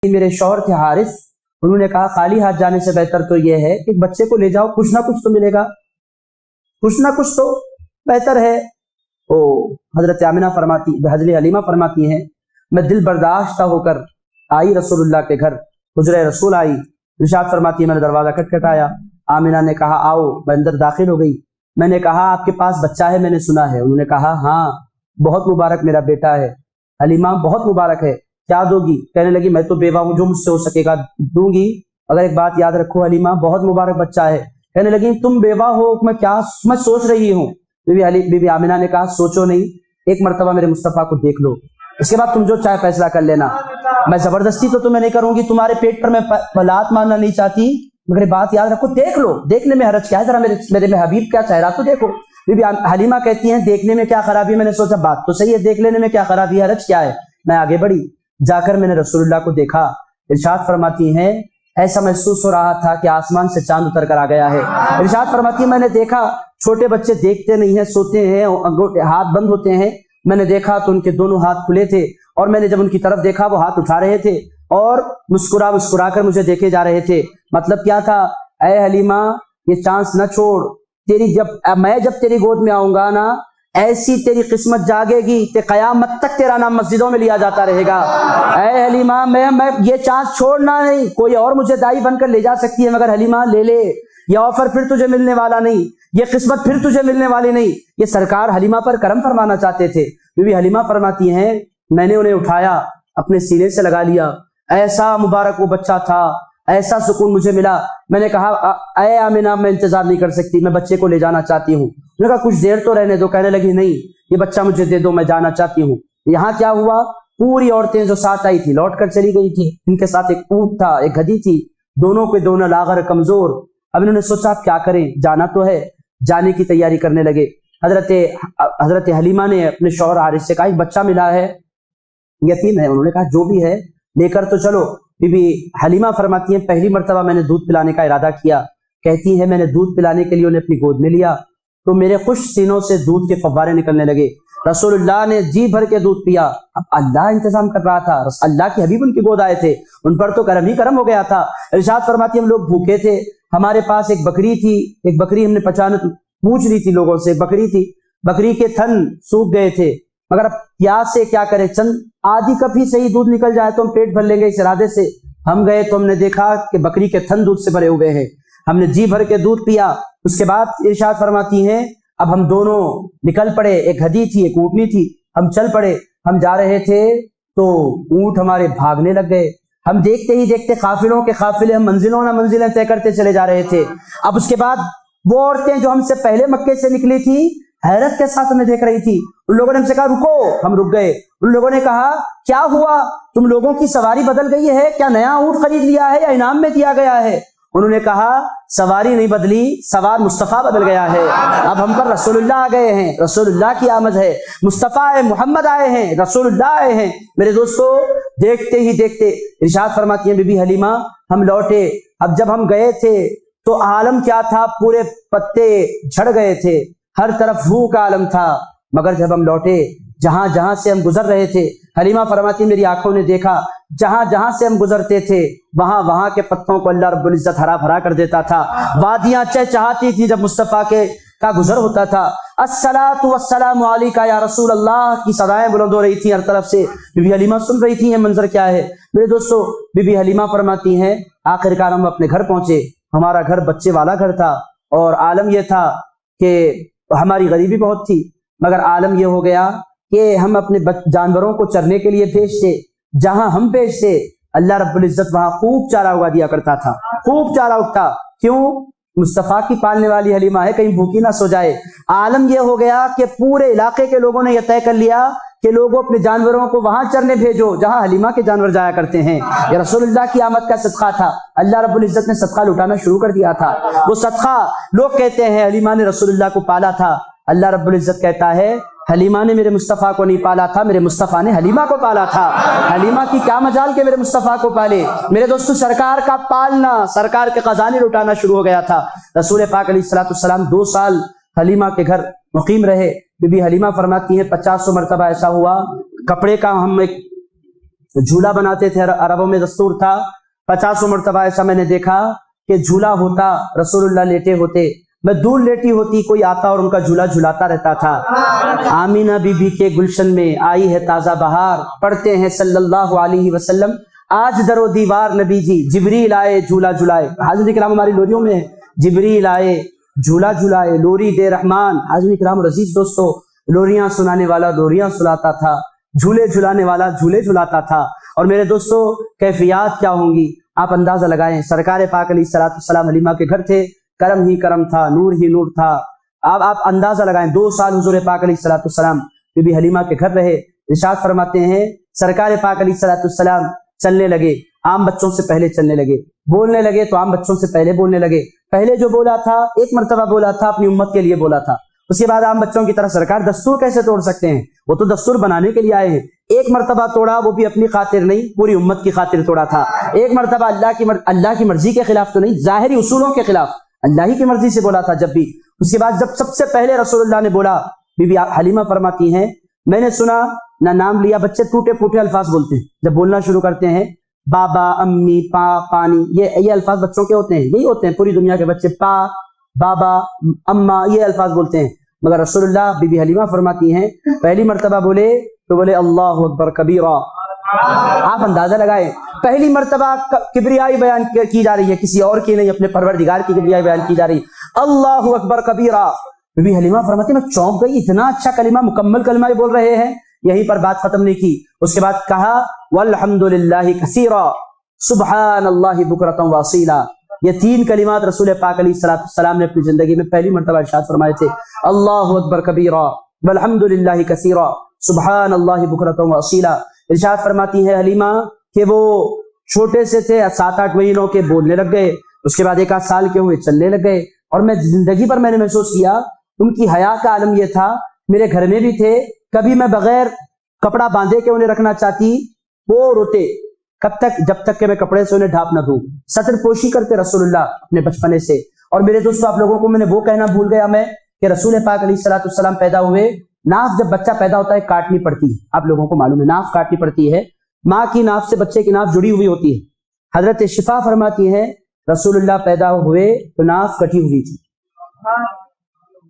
میرے شوہر تھے حارث، انہوں نے کہا خالی ہاتھ جانے سے بہتر تو یہ ہے کہ بچے کو لے جاؤ، کچھ نہ کچھ تو ملے گا، کچھ نہ کچھ تو بہتر ہے۔ تو حضرت آمنہ فرماتی، حضرت حلیمہ فرماتی ہیں میں دل برداشتہ ہو کر آئی رسول اللہ کے گھر، حجرہ رسول آئی، ارشاد فرماتی ہے میں نے دروازہ کھٹکھٹایا، آمنہ نے کہا آؤ، میں اندر داخل ہو گئی، میں نے کہا آپ کے پاس بچہ ہے میں نے سنا ہے، انہوں نے کہا ہاں بہت مبارک میرا بیٹا ہے، حلیمہ بہت مبارک ہے، کیا دو گی؟ کہنے لگی میں تو بیوہ ہوں، جو مجھ سے ہو سکے گا دوں گی، اگر ایک بات یاد رکھو حلیمہ بہت مبارک بچہ ہے۔ کہنے لگی تم بیوہ ہو، میں سوچ رہی ہوں۔ بی بی آمنہ نے کہا سوچو نہیں، ایک مرتبہ میرے مصطفیٰ کو دیکھ لو، اس کے بعد تم جو چاہے فیصلہ کر لینا، میں زبردستی تو تمہیں نہیں کروں گی، تمہارے پیٹ پر میں لات مارنا نہیں چاہتی، مگر بات یاد رکھو دیکھ لو، دیکھنے میں حرج کیا ہے، ذرا میرے حبیب کا چہرہ تو دیکھو۔ بی بی حلیمہ کہتی ہیں دیکھنے میں کیا خرابی ہے؟ میں نے سوچا بات تو صحیح ہے، دیکھ لینے میں کیا خرابی ہے، حرج کیا ہے؟ میں آگے بڑھی، جا کر میں نے رسول اللہ کو دیکھا، ارشاد فرماتی ہیں ایسا محسوس ہو رہا تھا کہ آسمان سے چاند اتر کر آ گیا ہے۔ ارشاد فرماتی ہیں میں نے دیکھا چھوٹے بچے دیکھتے نہیں ہیں، سوتے ہیں، ہاتھ بند ہوتے ہیں، میں نے دیکھا تو ان کے دونوں ہاتھ کھلے تھے، اور میں نے جب ان کی طرف دیکھا وہ ہاتھ اٹھا رہے تھے اور مسکرا کر مجھے دیکھے جا رہے تھے۔ مطلب کیا تھا؟ اے حلیمہ یہ چانس نہ چھوڑ، میں جب تیری گود میں آؤں گا نا ایسی تیری قسمت جاگے گی کہ قیامت تک تیرا نام مسجدوں میں لیا جاتا رہے گا۔ اے حلیمہ میں یہ چانس چھوڑنا نہیں، کوئی اور مجھے دائی بن کر لے جا سکتی ہے مگر حلیمہ لے لے، یہ آفر پھر تجھے ملنے والا نہیں، یہ قسمت پھر تجھے ملنے والی نہیں۔ یہ سرکار حلیمہ پر کرم فرمانا چاہتے تھے۔ بی بی حلیمہ فرماتی ہیں میں نے انہیں اٹھایا، اپنے سینے سے لگا لیا، ایسا مبارک وہ بچہ تھا، ایسا سکون مجھے ملا۔ میں نے کہا اے آمنہ میں انتظار نہیں کر سکتی، میں بچے کو لے جانا چاہتی ہوں۔ میں نے کہا کچھ دیر تو رہنے دو۔ کہنے لگی نہیں یہ بچہ مجھے دے دو، میں جانا چاہتی ہوں۔ یہاں کیا ہوا؟ پوری عورتیں جو ساتھ آئی تھی لوٹ کر چلی گئی تھی، ان کے ساتھ ایک اونٹ تھا، ایک گدھی تھی، دونوں کے دونوں لاغر کمزور۔ اب انہوں نے سوچا اب کیا کریں، جانا تو ہے، جانے کی تیاری کرنے لگے۔ حضرت حلیمہ نے اپنے شوہر حارث سے کہا ایک بچہ ملا ہے، یتیم ہے، انہوں نے کہا جو بھی ہے لے کر تو چلو۔ بی بی حلیمہ فرماتی ہیں پہلی مرتبہ میں نے دودھ پلانے کا ارادہ کیا، کہتی ہے میں نے دودھ پلانے کے لیے انہیں اپنی گود میں لیا تو میرے خشک سینوں سے دودھ کے فوارے نکلنے لگے۔ رسول اللہ نے جی بھر کے دودھ پیا۔ اب اللہ انتظام کر رہا تھا، اللہ کے حبیب ان کی گود آئے تھے، ان پر تو کرم ہی کرم ہو گیا تھا۔ ارشاد فرماتی ہم لوگ بھوکے تھے، ہمارے پاس ایک بکری تھی، ایک بکری ہم نے پوچھ رہی تھی لوگوں سے، بکری تھی، بکری کے تھن سوکھ گئے تھے، مگر اب پیاس سے کیا کریں، چند آدھی کپ ہی صحیح دودھ نکل جائے تو ہم پیٹ بھر لیں گے، اس ارادے سے ہم گئے تو ہم نے دیکھا کہ بکری کے تھن دودھ سے بھرے ہوئے ہیں، ہم نے جی بھر کے دودھ پیا۔ اس کے بعد ارشاد فرماتی ہیں اب ہم دونوں نکل پڑے، ایک گدھی تھی ایک اونٹنی تھی، ہم چل پڑے، ہم جا رہے تھے تو اونٹ ہمارے بھاگنے لگ گئے، ہم دیکھتے ہی دیکھتے قافلوں کے قافلے، ہم منزلوں نہ منزلیں طے کرتے چلے جا رہے تھے۔ اب اس کے بعد وہ عورتیں جو ہم سے پہلے مکے سے نکلی تھی حیرت کے ساتھ ہمیں دیکھ رہی تھی، ان لوگوں نے ہم سے کہا رکو، ہم رک گئے۔ ان لوگوں نے کہا کیا ہوا، تم لوگوں کی سواری بدل گئی ہے کیا، نیا اونٹ خرید لیا ہے یا انعام میں دیا گیا ہے؟ انہوں نے کہا سواری نہیں بدلی، سوار مصطفیٰ بدل گیا ہے، اب ہم پر رسول اللہ آ گئے ہیں، رسول اللہ کی آمد ہے، مصطفیٰ محمد آئے ہیں، رسول اللہ آئے ہیں۔ میرے دوستو دیکھتے ہی دیکھتے ارشاد فرماتی ہیں بی بی حلیمہ ہم لوٹے۔ اب جب ہم گئے تھے تو عالم کیا تھا، پورے پتے جھڑ گئے تھے، ہر طرف روح کا عالم تھا، مگر جب ہم لوٹے جہاں جہاں سے ہم گزر رہے تھے، حلیمہ فرماتی میری آنکھوں نے دیکھا جہاں جہاں سے ہم گزرتے تھے وہاں وہاں کے پتوں کو اللہ رب العزت ہرا بھرا کر دیتا تھا، وادیاں چہچہاتی تھی جب مصطفیٰ کا گزر ہوتا تھا۔ الصلاۃ والسلام علیکہ یا رسول اللہ کی صدائیں بلند ہو رہی تھیں ہر طرف سے، بی بی حلیمہ سن رہی تھی یہ منظر کیا ہے۔ میرے دوستو بی بی حلیمہ فرماتی ہیں آخرکار ہم اپنے گھر پہنچے، ہمارا گھر بچے والا گھر تھا، اور عالم یہ تھا کہ ہماری غریبی بہت تھی، مگر عالم یہ ہو گیا کہ ہم اپنے جانوروں کو چرنے کے لیے بھیجتے، جہاں ہم بھیجتے اللہ رب العزت وہاں خوب چارہ اگا دیا کرتا تھا، خوب چارہ اگتا۔ کیوں؟ مصطفیٰ کی پالنے والی حلیمہ ہے، کہیں بھوکی نہ سو جائے۔ عالم یہ ہو گیا کہ پورے علاقے کے لوگوں نے یہ طے کر لیا کہ لوگوں اپنے جانوروں کو وہاں چرنے بھیجو جہاں حلیمہ کے جانور جایا کرتے ہیں۔ یہ رسول اللہ کی آمد کا صدقہ تھا، اللہ رب العزت نے صدقہ لٹانا شروع کر دیا تھا۔ وہ صدقہ لوگ کہتے ہیں حلیمہ نے رسول اللہ کو پالا تھا، اللہ رب العزت کہتا ہے حلیمہ نے میرے مصطفیٰ کو نہیں پالا تھا، میرے مصطفیٰ نے حلیمہ کو پالا تھا۔ حلیمہ کی کیا مجال کہ میرے مصطفیٰ کو پالے۔ میرے دوستو سرکار کا پالنا، سرکار کے خزانے لٹانا شروع ہو گیا تھا۔ رسول پاک علیہ السلام 2 سال حلیمہ کے گھر مقیم رہے۔ بی بی حلیمہ فرماتی ہیں 50 مرتبہ ایسا ہوا، کپڑے کا ہم ایک جھولا بناتے تھے، عربوں میں دستور تھا، 50 مرتبہ ایسا میں نے دیکھا کہ جھولا ہوتا، رسول اللہ لیٹے ہوتے، میں دور لیٹی ہوتی، کوئی آتا اور ان کا جھولا جھلاتا رہتا تھا۔ آمینہ بی بی کے گلشن میں آئی ہے تازہ بہار، پڑھتے ہیں صلی اللہ علیہ وسلم، آج در و دیوار نبی جی جبریل آئے جھولا جھلائے۔ حاضرین کرام ہماری لوریوں میں ہے، جبریل آئے جھولا جھلائے، لوری دے رحمان۔ حاضرین کرام اور عزیز دوستو، لوریاں سنانے والا لوریاں سناتا تھا، جھولے جھلانے والا جھولے جھلاتا تھا۔ اور میرے دوستو کیفیات کیا ہوں گی آپ اندازہ لگائیں۔ سرکار پاک علیہ الصلوۃ والسلام حلیمہ کے گھر تھے، کرم ہی کرم تھا، نور ہی نور تھا۔ آپ اندازہ لگائیں، 2 سال حضور پاک علیہ الصلوۃ والسلام بی بی حلیمہ کے گھر رہے۔ ارشاد فرماتے ہیں سرکار پاک علیہ الصلوۃ والسلام چلنے لگے، عام بچوں سے پہلے چلنے لگے، بولنے لگے تو عام بچوں سے پہلے بولنے لگے۔ پہلے جو بولا تھا ایک مرتبہ بولا تھا، اپنی امت کے لیے بولا تھا، اس کے بعد عام بچوں کی طرح سرکار دستور کیسے توڑ سکتے ہیں؟ وہ تو دستور بنانے کے لیے آئے ہیں۔ ایک مرتبہ توڑا، وہ بھی اپنی خاطر نہیں، پوری امت کی خاطر توڑا تھا۔ ایک مرتبہ اللہ کی مرضی کے خلاف تو نہیں، ظاہری اصولوں کے خلاف، اللہ ہی کی مرضی سے بولا تھا جب بھی۔ اس کے بعد جب سب سے پہلے رسول اللہ نے بولا، بی بی حلیمہ فرماتی ہیں میں نے سنا نہ نام لیا، بچے ٹوٹے پھوٹے الفاظ بولتے ہیں جب بولنا شروع کرتے ہیں، بابا، امی، پا، پانی، یہ الفاظ بچوں کے ہوتے ہیں، یہی ہوتے ہیں پوری دنیا کے بچے، پا، بابا، اما، یہ الفاظ بولتے ہیں۔ مگر رسول اللہ بی بی حلیمہ فرماتی ہیں پہلی مرتبہ بولے تو بولے اللہ اکبر کبیرہ۔ آپ اندازہ لگائیں، پہلی مرتبہ کبریائی بیان کی جا رہی ہے، کسی اور کی نہیں، اپنے پروردگار کی کبریائی بیان کی جا رہی ہے، اللہ اکبر کبیرہ۔ بی بی حلیمہ فرماتی میں چونک گئی، اتنا اچھا کلمہ، مکمل کلمہ یہ بول رہے ہیں۔ یہیں پر بات ختم نہیں کی، اس کے بعد کہا والحمد للہ کثیرا سبحان اللہ بکرۃ واصیلا۔ یہ 3 کلمات رسول پاک علیہ الصلوۃ والسلام نے اپنی زندگی میں پہلی مرتبہ ارشاد فرمائے تھے، اللہ اکبر کبیرہ والحمد للہ کثیرا سبحان اللہ بکرۃ واصیلا۔ ارشاد فرماتی ہے حلیمہ کہ وہ چھوٹے سے تھے، 7-8 مہینوں کے، بولنے لگ گئے، اس کے بعد 1 سال کے ہوئے چلنے لگ گئے۔ اور میں زندگی پر میں نے محسوس کیا ان کی حیا کا عالم یہ تھا، میرے گھر میں بھی تھے، کبھی میں بغیر کپڑا باندھے کے انہیں رکھنا چاہتی، وہ روتے، کب تک؟ جب تک کہ میں کپڑے سے انہیں ڈھانپ نہ دوں۔ ستر پوشی کرتے رسول اللہ اپنے بچپنے سے۔ اور میرے دوستو آپ لوگوں کو میں نے وہ کہنا بھول گیا میں کہ رسول پاک علیہ الصلوۃ والسلام پیدا ہوئے، ناف جب بچہ پیدا ہوتا ہے کاٹنی پڑتی ہے، آپ لوگوں کو معلوم ہے ناف کاٹنی پڑتی ہے، ماں کی ناف سے بچے کی ناف جڑی ہوئی ہوتی ہے۔ حضرت شفا فرماتی ہے رسول اللہ پیدا ہوئے تو ناف کٹی ہوئی تھی،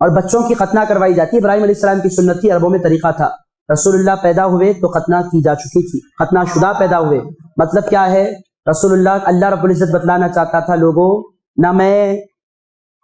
اور بچوں کی ختنہ کروائی جاتی ہے، ابراہیم علیہ السلام کی سنت تھی، عربوں میں طریقہ تھا۔ رسول اللہ پیدا ہوئے تو ختنہ کی جا چکی تھی، ختنہ شدہ پیدا ہوئے۔ مطلب کیا ہے؟ رسول اللہ رب العزت بتلانا چاہتا تھا لوگوں، نہ میں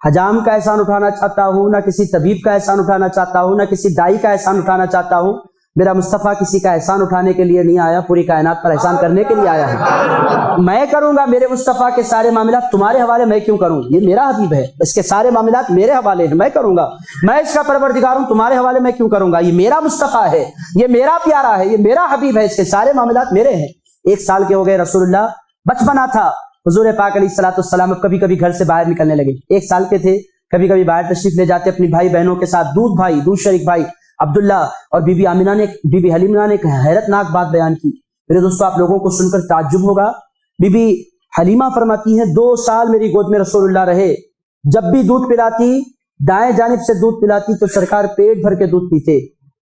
حجام کا احسان اٹھانا چاہتا ہوں، نہ کسی طبیب کا احسان اٹھانا چاہتا ہوں، نہ کسی دائی کا احسان اٹھانا چاہتا ہوں، میرا مصطفیٰ کسی کا احسان اٹھانے کے لیے نہیں آیا، پوری کائنات پر احسان کرنے کے لیے آیا ہے۔ میں کروں گا، میرے مصطفیٰ کے سارے معاملات تمہارے حوالے میں کیوں کروں؟ یہ میرا حبیب ہے، اس کے سارے معاملات میرے حوالے ہیں، میں کروں گا۔ میں اس کا پروردگار ہوں، تمہارے حوالے میں کیوں کروں گا؟ یہ میرا مصطفیٰ ہے، یہ میرا پیارا ہے، یہ میرا حبیب ہے، اس کے سارے معاملات میرے ہیں۔ 1 سال کے ہو گئے رسول اللہ، بچپنا تھا حضور پاک علیہ الصلوۃ والسلام، کبھی کبھی گھر سے باہر نکلنے لگے، 1 سال کے تھے، کبھی کبھی باہر تشریف لے جاتے اپنی بھائی بہنوں کے ساتھ، دودھ شریک بھائی عبداللہ۔ اور بی بی آمینہ نے، بی بی حلیمہ نے ایک حیرت ناک بات بیان کی، میرے دوستو آپ لوگوں کو سن کر تعجب ہوگا۔ بی بی حلیمہ فرماتی ہیں 2 سال میری گود میں رسول اللہ رہے، جب بھی دودھ پلاتی دائیں جانب سے دودھ پلاتی تو سرکار پیٹ بھر کے دودھ پیتے،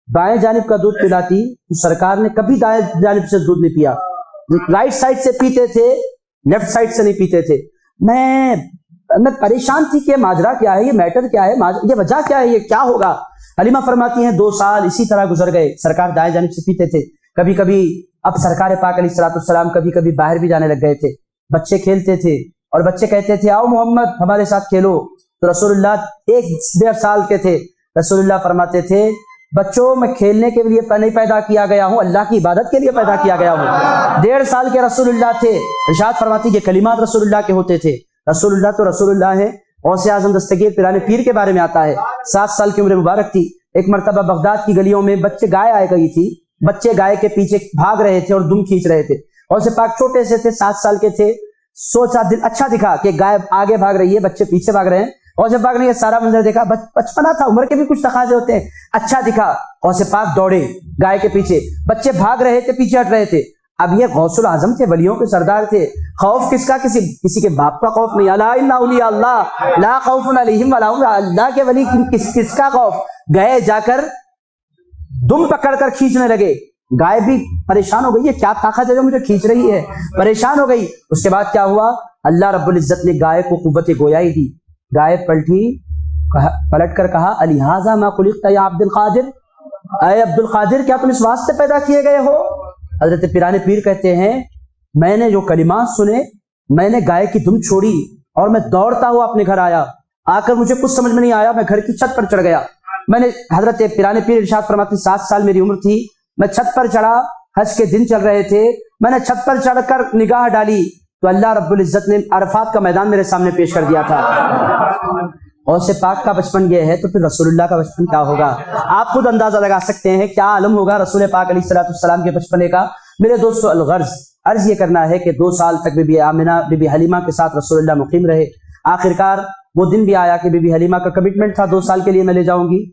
بائیں جانب کا دودھ پلاتی تو سرکار نے کبھی دائیں جانب سے دودھ نہیں پیا، رائٹ سائڈ سے پیتے تھے، لیفٹ سائڈ سے نہیں پیتے تھے۔ میں پریشان تھی کہ ماجرا کیا ہے، یہ میٹر کیا ہے، یہ وجہ کیا ہے، یہ کیا ہوگا؟ حلیمہ فرماتی ہیں 2 سال اسی طرح گزر گئے، سرکار دائیں جانب سے پیتے تھے، کبھی کبھی اب سرکار پاک علیہ الصلوۃ والسلام کبھی کبھی باہر بھی جانے لگ گئے تھے، بچے کھیلتے تھے اور بچے کہتے تھے آؤ محمد ہمارے ساتھ کھیلو، تو رسول اللہ 1-1.5 سال کے تھے، رسول اللہ فرماتے تھے بچوں میں کھیلنے کے لیے نہیں پیدا کیا گیا ہوں، اللہ کی عبادت کے لیے پیدا کیا گیا ہوں۔ 1.5 سال کے رسول اللہ تھے، ارشاد فرماتی یہ کلمات رسول اللہ کے ہوتے تھے۔ رسول اللہ تو رسول اللہ ہے، غوث اعظم دستگیر پیران پیر کے بارے میں آتا ہے، 7 سال کی عمر مبارک تھی، ایک مرتبہ بغداد کی گلیوں میں گائے آئے گئی تھی، بچے گائے کے پیچھے بھاگ رہے تھے اور دم کھینچ رہے تھے، غوث پاک چھوٹے سے تھے، 7 سال کے تھے، سوچا دل اچھا دکھا کہ گائے آگے بھاگ رہی ہے، بچے پیچھے بھاگ رہے ہیں، غوث پاک نے یہ سارا منظر دیکھا، بچپنا تھا، عمر کے بھی کچھ تقاضے ہوتے ہیں، اچھا دکھا، غوث پاک دوڑے گائے کے پیچھے، بچے بھاگ رہے تھے، پیچھے ہٹ رہے تھے۔ اب یہ غوث الاعظم تھے، ولیوں کے سردار تھے، خوف کس کا؟ کسی کے باپ کا خوف نہیں، الا ان اولیاء اللہ لا خوف علیہم ولا هم، اللہ کے ولی کس کا خوف؟ گئے جا کر دم پکڑ کر کھینچنے لگے، گائے بھی پریشان ہو گئی، یہ کیا طاقت ہے جو مجھے کھینچ رہی ہے، پریشان ہو گئی۔ اس کے بعد کیا ہوا، اللہ رب العزت نے گائے کو قوت گویائی دی، گائے پلٹی، پلٹ کر کہا الہٰذا ما خلقت یا عبد القادر، اے عبد القادر کیا تم اس واسطے پیدا کیے گئے ہو؟ حضرت پیران پیر کہتے ہیں میں نے جو کلمات سنے، میں نے گائے کی دم چھوڑی اور میں دوڑتا ہوا اپنے گھر آیا، آ کر مجھے کچھ سمجھ میں نہیں آیا، میں گھر کی چھت پر چڑھ گیا۔ میں نے حضرت پیران پیر ارشاد فرماتے 7 سال میری عمر تھی، میں چھت پر چڑھا، حج کے دن چل رہے تھے، میں نے چھت پر چڑھ کر نگاہ ڈالی تو اللہ رب العزت نے عرفات کا میدان میرے سامنے پیش کر دیا تھا۔ غوث پاک کا بچپن یہ ہے تو پھر رسول اللہ کا بچپن کیا ہوگا؟ آپ خود اندازہ لگا سکتے ہیں کیا عالم ہوگا رسول پاک علیہ السلام کے بچپنے کا۔ میرے دوستو الغرض عرض یہ کرنا ہے کہ 2 سال تک بی بی آمنہ بی بی حلیمہ کے ساتھ رسول اللہ مقیم رہے۔ آخرکار وہ دن بھی آیا کہ بی بی حلیمہ کا کمٹمنٹ تھا 2 سال کے لیے میں لے جاؤں گی،